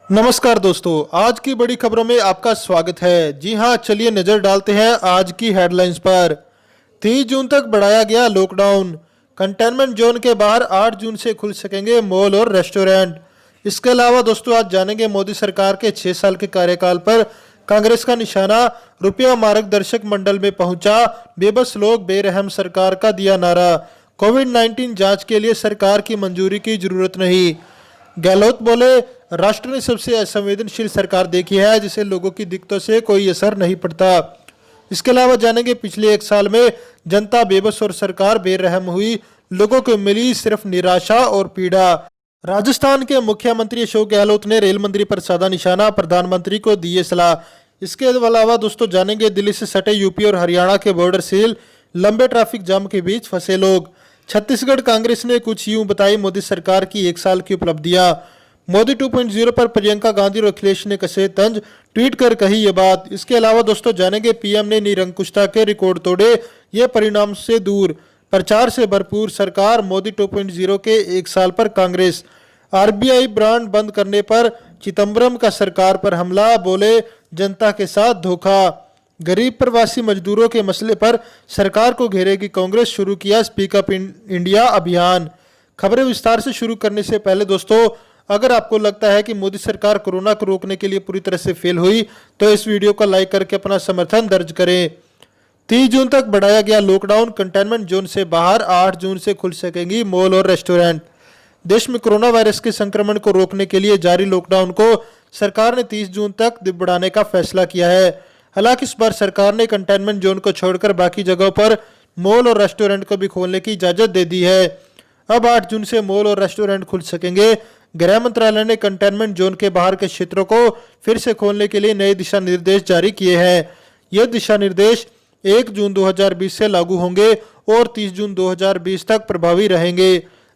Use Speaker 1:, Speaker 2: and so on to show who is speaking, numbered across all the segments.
Speaker 1: नमस्कार दोस्तों, आज की बड़ी खबरों में आपका स्वागत है। जी हां, चलिए नजर डालते हैं आज की हेडलाइंस पर। 30 जून तक बढ़ाया गया लॉकडाउन। कंटेनमेंट जोन के बाहर 8 जून से खुल सकेंगे मॉल और रेस्टोरेंट। इसके अलावा दोस्तों आज जानेंगे मोदी सरकार के 6 साल के कार्यकाल पर कांग्रेस का निशाना, रुपया मार्गदर्शक मंडल में पहुंचा, बेबस लोग बेरहम सरकार का दिया नारा। कोविड-19 जांच के लिए सरकार की मंजूरी की जरूरत नहीं। गहलोत बोले, राष्ट्र ने सबसे असंवेदनशील सरकार देखी है जिसे लोगों की दिक्कतों से कोई असर नहीं पड़ता। इसके अलावा जानेंगे पिछले 1 साल में जनता बेबस और सरकार बेरहम हुई, लोगों को मिली सिर्फ निराशा और पीड़ा। राजस्थान के मुख्यमंत्री अशोक गहलोत ने रेल मंत्री पर साधा निशाना, प्रधानमंत्री को दिए सलाह। इसके अलावा दोस्तों जानेंगे दिल्ली से सटे यूपी और हरियाणा के बॉर्डर सील, लंबे ट्रैफिक जाम के बीच फंसे लोग। छत्तीसगढ़ कांग्रेस ने कुछ यूं बताई मोदी सरकार की 1 साल की उपलब्धियां। मोदी 2.0 पर प्रियंका गांधी और अखिलेश ने कसे तंज, ट्वीट कर कही ये बात। इसके अलावा दोस्तों जानेंगे पीएम ने निरंकुशता के रिकॉर्ड तोड़े, ये परिणाम से दूर, प्रचार से भरपूर सरकार, मोदी 2.0 के 1 साल पर कांग्रेस। आरबीआई ब्रांड बंद करने पर चिदम्बरम का सरकार पर हमला, बोले जनता के साथ धोखा। गरीब प्रवासी मजदूरों के मसले पर सरकार को घेरेगी कांग्रेस, शुरू किया स्पीक अप इंडिया अभियान। खबरें विस्तार से शुरू करने से पहले दोस्तों, अगर आपको लगता है कि मोदी सरकार कोरोना को रोकने के लिए पूरी तरह से फेल हुई तो इस वीडियो को लाइक करके अपना समर्थन दर्ज करें। 30 जून तक बढ़ाया गया लॉकडाउन। कंटेनमेंट जोन से बाहर 8 जून से खुल सकेंगी मॉल और रेस्टोरेंट। देश में कोरोना वायरस के संक्रमण को रोकने के लिए जारी लॉकडाउन को सरकार ने 30 जून तक बढ़ाने का फैसला किया है। हालांकि इस बार सरकार ने कंटेनमेंट जोन को छोड़कर बाकी जगहों पर मॉल और रेस्टोरेंट को भी खोलने की इजाजत दे दी है। अब 8 जून से मॉल और रेस्टोरेंट खुल सकेंगे। गृह मंत्रालय ने कंटेनमेंट जोन के बाहर के क्षेत्रों को फिर से खोलने के लिए नए दिशा निर्देश जारी किए हैं। ये दिशा निर्देश 1 जून 2020 से लागू होंगे और 30 जून 2020 तक प्रभावी रहेंगे।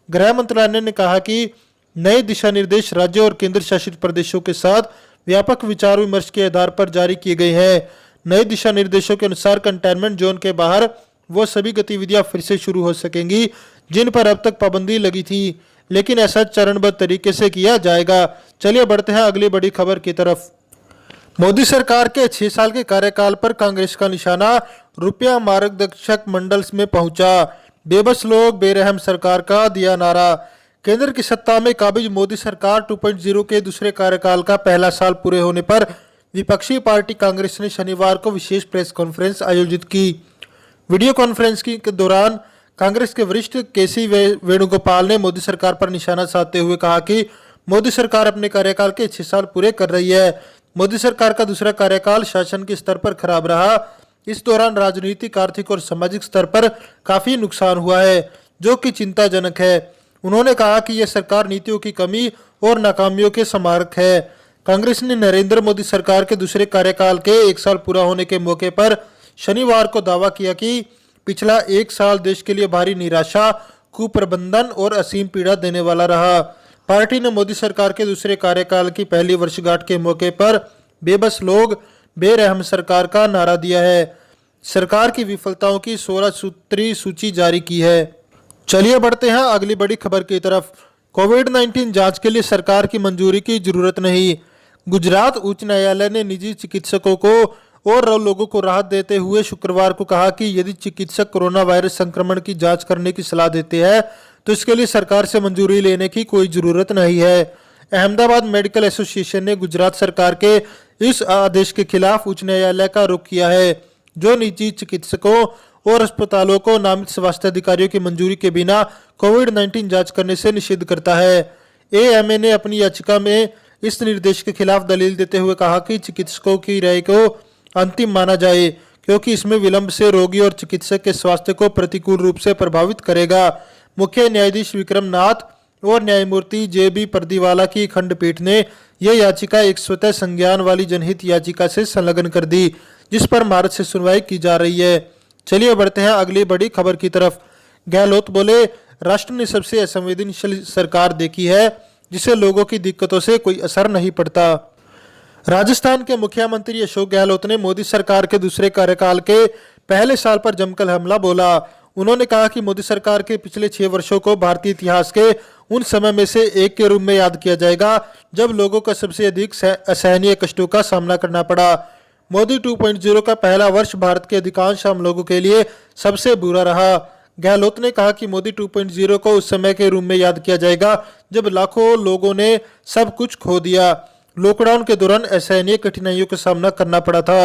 Speaker 1: गृह मंत्रालय ने कहा कि नए दिशा निर्देश राज्यों और केंद्र शासित प्रदेशों के साथ व्यापक विचार विमर्श के आधार पर जारी किए गए हैं। नए दिशा निर्देशों के अनुसार कंटेनमेंट जोन के बाहर वो सभी गतिविधियां फिर से शुरू हो सकेंगी जिन पर अब तक पाबंदी लगी थी, लेकिन ऐसा चरणबद्ध तरीके से किया जाएगा। चलिए बढ़ते हैं अगली बड़ी खबर की तरफ। मोदी सरकार के 6 साल के कार्यकाल पर कांग्रेस का निशाना, रुपया मार्गदर्शक मंडल में पहुंचा, बेबस लोग बेरहम सरकार का दिया नारा। केंद्र की सत्ता में काबिज मोदी सरकार 2.0 के दूसरे कार्यकाल का पहला साल पूरे होने पर विपक्षी पार्टी कांग्रेस ने शनिवार को विशेष प्रेस कॉन्फ्रेंस आयोजित की। वीडियो कॉन्फ्रेंस के दौरान कांग्रेस के वरिष्ठ केसी वेणुगोपाल ने मोदी सरकार पर निशाना साधते हुए कहा कि मोदी सरकार अपने कार्यकाल के 6 साल पूरे कर रही है। मोदी सरकार का दूसरा कार्यकाल शासन के स्तर पर खराब रहा। इस दौरान राजनीतिक, आर्थिक और सामाजिक स्तर पर काफी नुकसान हुआ है, जो कि चिंताजनक है। उन्होंने कहा कि यह सरकार नीतियों की कमी और नाकामियों के स्मारक है। कांग्रेस ने नरेंद्र मोदी सरकार के दूसरे कार्यकाल के 1 साल पूरा होने के मौके पर शनिवार को दावा किया कि पिछला 1 साल देश के लिए भारी निराशा, कुप्रबंधन और असीम पीड़ा देने वाला रहा। पार्टी ने मोदी सरकार के दूसरे कार्यकाल की पहली वर्षगांठ के मौके पर बेबस लोग बेरहम सरकार का नारा दिया है। सरकार की विफलताओं की 16 सूत्री सूची जारी की है। चलिए बढ़ते हैं अगली बड़ी खबर की तरफ। कोविड-19 जांच के लिए सरकार की मंजूरी की जरूरत नहीं। गुजरात उच्च न्यायालय ने निजी चिकित्सकों को और लोगों को राहत देते हुए शुक्रवार को कहा कि यदि चिकित्सक कोरोना वायरस संक्रमण की जांच करने की सलाह देते हैं तो इसके लिए सरकार से मंजूरी लेने की कोई जरूरत नहीं है। अहमदाबाद मेडिकल एसोसिएशन ने गुजरात सरकार के इस आदेश के खिलाफ उच्च न्यायालय का रुख किया है, जो निजी चिकित्सकों और अस्पतालों को नामित स्वास्थ्य अधिकारियों की मंजूरी के बिना कोविड-19 जांच करने से निषेध करता है। एएमए ने अपनी याचिका में इस निर्देश के खिलाफ दलील देते हुए कहा कि चिकित्सकों की राय को अंतिम माना जाए, क्योंकि इसमें विलंब से रोगी और चिकित्सक के स्वास्थ्य को प्रतिकूल रूप से प्रभावित करेगा। मुख्य न्यायाधीश विक्रम नाथ और न्यायमूर्ति जेबी पर्दीवाला की खंडपीठ ने यह याचिका एक स्वतः संज्ञान वाली जनहित याचिका से संलग्न कर दी, जिस पर मार्च से सुनवाई की जा रही है। चलिए बढ़ते हैं अगली बड़ी खबर की तरफ। गहलोत बोले, राष्ट्र ने सबसे असंवेदनशील सरकार देखी है जिसे लोगों की दिक्कतों से कोई असर नहीं पड़ता। राजस्थान के मुख्यमंत्री अशोक गहलोत ने मोदी सरकार के दूसरे कार्यकाल के पहले साल पर जमकर हमला बोला। उन्होंने कहा कि मोदी सरकार के पिछले 6 वर्षों को भारतीय इतिहास के उन समय में से एक के रूप में याद किया जाएगा जब लोगों को सबसे अधिक असहनीय कष्टों का सामना करना पड़ा। मोदी 2.0 का पहला वर्ष भारत के अधिकांश आम लोगों के लिए सबसे बुरा रहा। गहलोत ने कहा कि मोदी 2.0 को उस समय के रूप में याद किया जाएगा जब लाखों लोगों ने सब कुछ खो दिया। लॉकडाउन के दौरान असहनीय कठिनाइयों का सामना करना पड़ा था।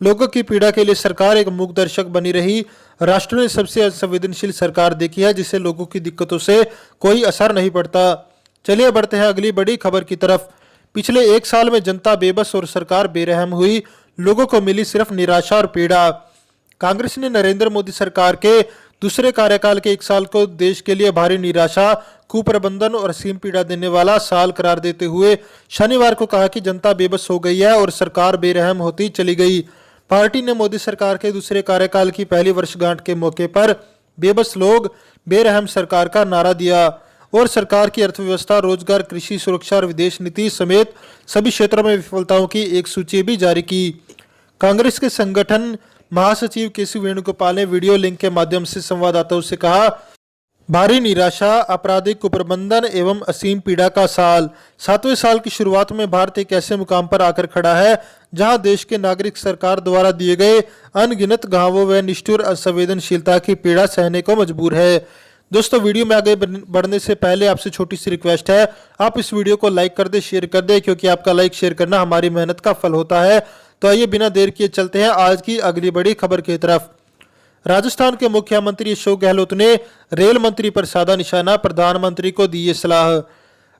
Speaker 1: लोगों की पीड़ा के लिए सरकार एक मूकदर्शक बनी रही। राष्ट्र ने सबसे असंवेदनशील सरकार देखी है जिसे लोगों की दिक्कतों से कोई असर नहीं पड़ता। चलिए बढ़ते हैं अगली बड़ी खबर की तरफ। पिछले एक साल में जनता बेबस और सरकार बेरहम हुई। लोगों को मिली सिर्फ निराशा और पीड़ा। कांग्रेस ने नरेंद्र मोदी सरकार के दूसरे कार्यकाल के एक साल को देश के लिए भारी निराशा, कुप्रबंधन और असीम पीड़ा देने वाला साल करार देते हुए शनिवार को कहा कि जनता बेबस हो गई है और सरकार बेरहम होती चली गई। पार्टी ने मोदी सरकार के दूसरे कार्यकाल की पहली वर्षगांठ के मौके पर बेबस लोग बेरहम सरकार का नारा दिया और सरकार की अर्थव्यवस्था, रोजगार, कृषि, सुरक्षा और विदेश नीति समेत सभी क्षेत्रों में विफलताओं की एक सूची भी जारी की। कांग्रेस के संगठन महासचिव केसी वेणुगोपाल ने वीडियो लिंक के माध्यम से संवाददाताओं से कहा, भारी निराशा, आपराधिक कुप्रबंधन एवं असीम पीड़ा का साल। 7वें साल की शुरुआत में भारत एक ऐसे मुकाम पर आकर खड़ा है जहां देश के नागरिक सरकार द्वारा दिए गए अनगिनत घावों व निष्ठुर असंवेदनशीलता की पीड़ा सहने को मजबूर है। दोस्तों, वीडियो में आगे बढ़ने से पहले आपसे छोटी सी रिक्वेस्ट है, आप इस वीडियो को लाइक कर दे, शेयर कर दे, क्योंकि आपका लाइक शेयर करना हमारी मेहनत का फल होता है। तो आइए बिना देर किए चलते हैं आज की अगली बड़ी खबर की तरफ। राजस्थान के मुख्यमंत्री अशोक गहलोत ने रेल मंत्री पर साधा निशाना, प्रधानमंत्री को दी ये सलाह।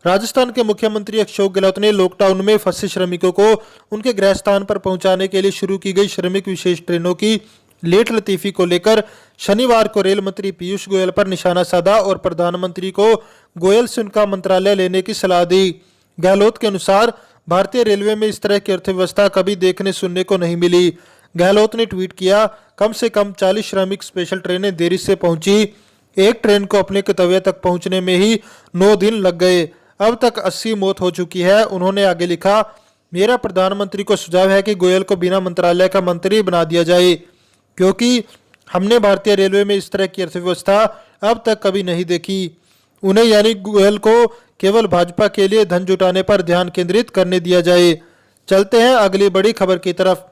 Speaker 1: राजस्थान के मुख्यमंत्री अशोक गहलोत ने लॉकडाउन में फंसे श्रमिकों को उनके गृह स्थान पर पहुंचाने के लिए शुरू की गई श्रमिक विशेष ट्रेनों की लेट लतीफी को लेकर शनिवार को रेल मंत्री पीयूष गोयल पर निशाना साधा और प्रधानमंत्री को गोयल से उनका मंत्रालय लेने की सलाह दी। गहलोत के अनुसार भारतीय रेलवे में इस तरह की अर्थव्यवस्था कभी देखने सुनने को नहीं मिली। गहलोत ने ट्वीट किया, कम से कम 40 श्रमिक स्पेशल ट्रेनें देरी से पहुंची। एक ट्रेन को अपने गंतव्य तक पहुंचने में ही 9 दिन लग गए। अब तक 80 मौत हो चुकी है। उन्होंने आगे लिखा, मेरा प्रधानमंत्री को सुझाव है कि गोयल को बिना मंत्रालय का मंत्री बना दिया जाए, क्योंकि हमने भारतीय रेलवे में इस तरह की अर्थव्यवस्था अब तक कभी नहीं देखी। उन्हें यानी गोयल को केवल भाजपा के लिए धन जुटाने पर ध्यान केंद्रित करने दिया जाए। चलते हैं अगली बड़ी खबर की तरफ।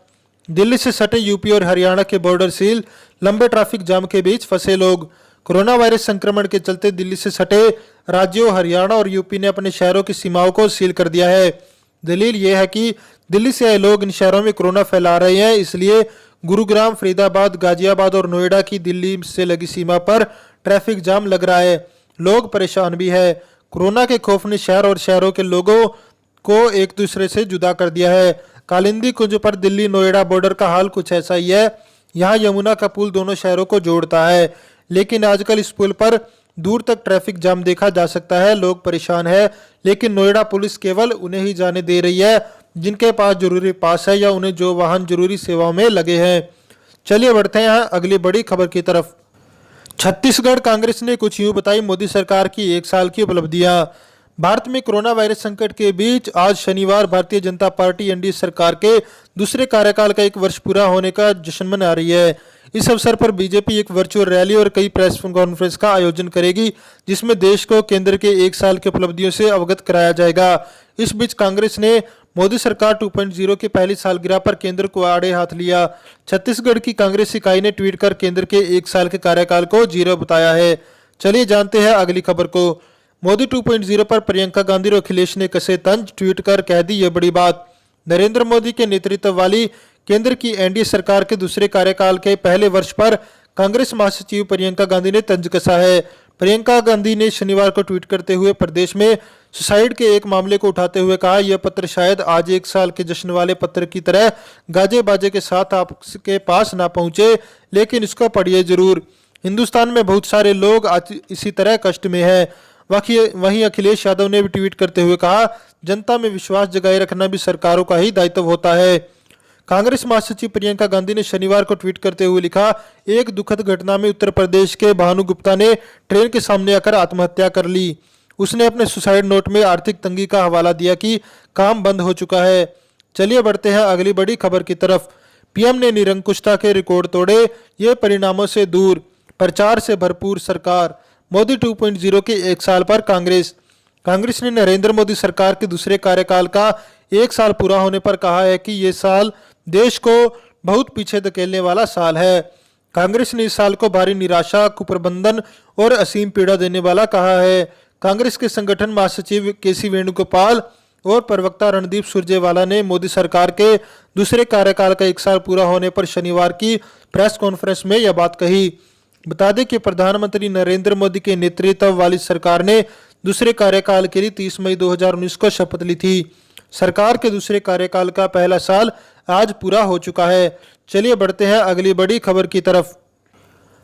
Speaker 1: दिल्ली से सटे यूपी और हरियाणा के बॉर्डर सील, लंबे ट्रैफिक जाम के बीच फंसे लोग। कोरोना वायरस संक्रमण के चलते दिल्ली से सटे राज्यों हरियाणा और यूपी ने अपने शहरों की सीमाओं को सील कर दिया है। दलील यह है कि दिल्ली से आए लोग इन शहरों में कोरोना फैला रहे हैं, इसलिए गुरुग्राम, फरीदाबाद, गाजियाबाद और नोएडा की दिल्ली से लगी सीमा पर ट्रैफिक जाम लग रहा है। लोग परेशान भी है। कोरोना के खौफ ने शहर और शहरों के लोगों को एक दूसरे से जुदा कर दिया है। कालिंदी कुंज पर दिल्ली नोएडा बॉर्डर का हाल कुछ ऐसा ही है। यहाँ यमुना का पुल दोनों शहरों को जोड़ता है, लेकिन आजकल इस पुल पर दूर तक ट्रैफिक जाम देखा जा सकता है। लोग परेशान है, लेकिन नोएडा पुलिस केवल उन्हें ही जाने दे रही है जिनके पास जरूरी पास है या उन्हें जो वाहन जरूरी सेवाओं में लगे हैं। चलिए बढ़ते हैं अगली बड़ी खबर की तरफ। छत्तीसगढ़ कांग्रेस ने कुछ यूं बताई मोदी सरकार की एक साल की उपलब्धियां। भारत में कोरोना वायरस संकट के बीच आज शनिवार भारतीय जनता पार्टी एनडीए सरकार के दूसरे कार्यकाल का 1 वर्ष पूरा होने का जश्न मना रही है। इस अवसर पर बीजेपी एक वर्चुअल रैली और कई प्रेस कॉन्फ्रेंस का आयोजन करेगी, जिसमें देश को केंद्र के 1 साल की उपलब्धियों से अवगत कराया जाएगा। इस बीच कांग्रेस ने मोदी सरकार 2.0 की पहली सालगिरह पर केंद्र को आड़े हाथ लिया। छत्तीसगढ़ की कांग्रेस इकाई ने ट्वीट कर केंद्र के 1 साल के कार्यकाल को जीरो बताया है। चलिए जानते हैं अगली खबर को। मोदी 2.0 पर प्रियंका गांधी और अखिलेश ने कसे तंज, ट्वीट कर कह दी ये बड़ी बात। नरेंद्र मोदी के नेतृत्व वाली केंद्र की एनडीए सरकार के दूसरे कार्यकाल के पहले वर्ष पर कांग्रेस महासचिव प्रियंका गांधी ने तंज कसा है। प्रियंका गांधी ने शनिवार को ट्वीट करते हुए प्रदेश में सुसाइड के एक मामले को उठाते हुए कहा, यह पत्र शायद आज 1 साल के जश्न वाले पत्र की तरह गाजे बाजे के साथ आपके पास ना पहुंचे, लेकिन इसको पढ़िए जरूर। हिंदुस्तान में बहुत सारे लोग आज इसी तरह कष्ट में है। वहीं अखिलेश यादव ने भी ट्वीट करते हुए कहा, जनता में विश्वास जगाए रखना भी सरकारों का ही दायित्व होता है। कांग्रेस महासचिव प्रियंका गांधी ने शनिवार को ट्वीट करते हुए लिखा, एक दुखद घटना में उत्तर प्रदेश के भानु गुप्ता ने ट्रेन के सामने आकर आत्महत्या कर ली। उसने अपने सुसाइड नोट में आर्थिक तंगी का हवाला दिया कि काम बंद हो चुका है। चलिए बढ़ते हैं अगली बड़ी खबर की तरफ। पीएम ने निरंकुशता के रिकॉर्ड तोड़े, ये परिणामों से दूर, प्रचार से भरपूर सरकार। मोदी 2.0 के एक साल पर कांग्रेस ने नरेंद्र मोदी सरकार के दूसरे कार्यकाल का एक साल पूरा होने पर कहा है कि ये साल देश को बहुत पीछे धकेलने वाला साल है। कांग्रेस ने इस साल को भारी निराशा, कुप्रबंधन और असीम पीड़ा देने वाला कहा है। कांग्रेस के संगठन महासचिव केसी वेणुगोपाल और प्रवक्ता रणदीप सुरजेवाला ने मोदी सरकार के दूसरे कार्यकाल का एक साल पूरा होने पर शनिवार की प्रेस कॉन्फ्रेंस में यह बात कही। बता दें कि प्रधानमंत्री नरेंद्र मोदी के नेतृत्व वाली सरकार ने दूसरे कार्यकाल के लिए 30 मई 2019 को शपथ ली थी। सरकार के दूसरे कार्यकाल का पहला साल आज पूरा हो चुका है। चलिए बढ़ते हैं अगली बड़ी खबर की तरफ।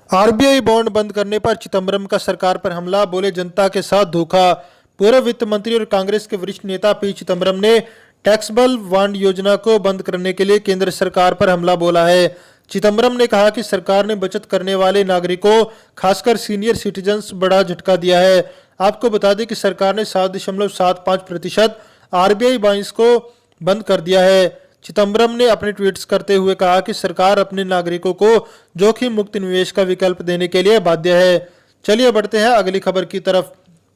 Speaker 1: आरबीआई बॉन्ड बंद करने पर चिदंबरम का सरकार पर हमला, बोले जनता के साथ धोखा। पूर्व वित्त मंत्री और कांग्रेस के वरिष्ठ नेता पी चिदंबरम ने टैक्सेबल बॉन्ड योजना को बंद करने के लिए केंद्र सरकार पर हमला बोला है। चिदंबरम ने कहा कि सरकार ने बचत करने वाले नागरिकों, खासकर सीनियर सिटीजन्स बड़ा झटका दिया है। आपको बता दें कि सरकार ने 7.75% आरबीआई बॉन्ड्स को बंद कर दिया है। चिदंबरम ने अपने ट्वीट्स करते हुए कहा कि सरकार अपने नागरिकों को जोखिम मुक्त निवेश का विकल्प देने के लिए बाध्य है। चलिए बढ़ते हैं अगली खबर की तरफ।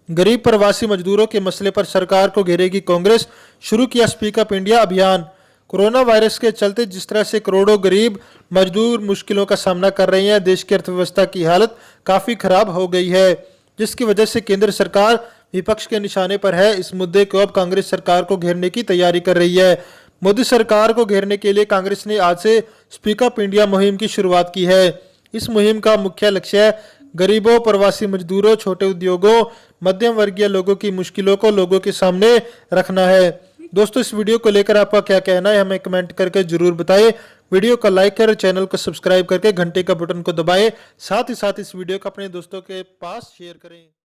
Speaker 1: गरीब प्रवासी मजदूरों के मसले पर सरकार को घेरेगी कांग्रेस, शुरू किया स्पीक अप इंडिया अभियान। कोरोना वायरस के चलते जिस तरह से करोड़ों गरीब मजदूर मुश्किलों का सामना कर रहे हैं, देश की अर्थव्यवस्था की हालत काफी खराब हो गई है, जिसकी वजह से केंद्र सरकार विपक्ष के निशाने पर है। इस मुद्दे को अब कांग्रेस सरकार को घेरने की तैयारी कर रही है। मोदी सरकार को घेरने के लिए कांग्रेस ने आज से स्पीक अप इंडिया मुहिम की शुरुआत की है। इस मुहिम का मुख्य लक्ष्य गरीबों, प्रवासी मजदूरों, छोटे उद्योगों, मध्यम वर्गीय लोगों की मुश्किलों को लोगों के सामने रखना है। दोस्तों, इस वीडियो को लेकर आपका क्या कहना है हमें कमेंट करके जरूर बताएं। वीडियो को लाइक करें, चैनल को सब्सक्राइब करके घंटे का बटन को दबाएं। साथ ही साथ इस वीडियो को अपने दोस्तों के पास शेयर करें।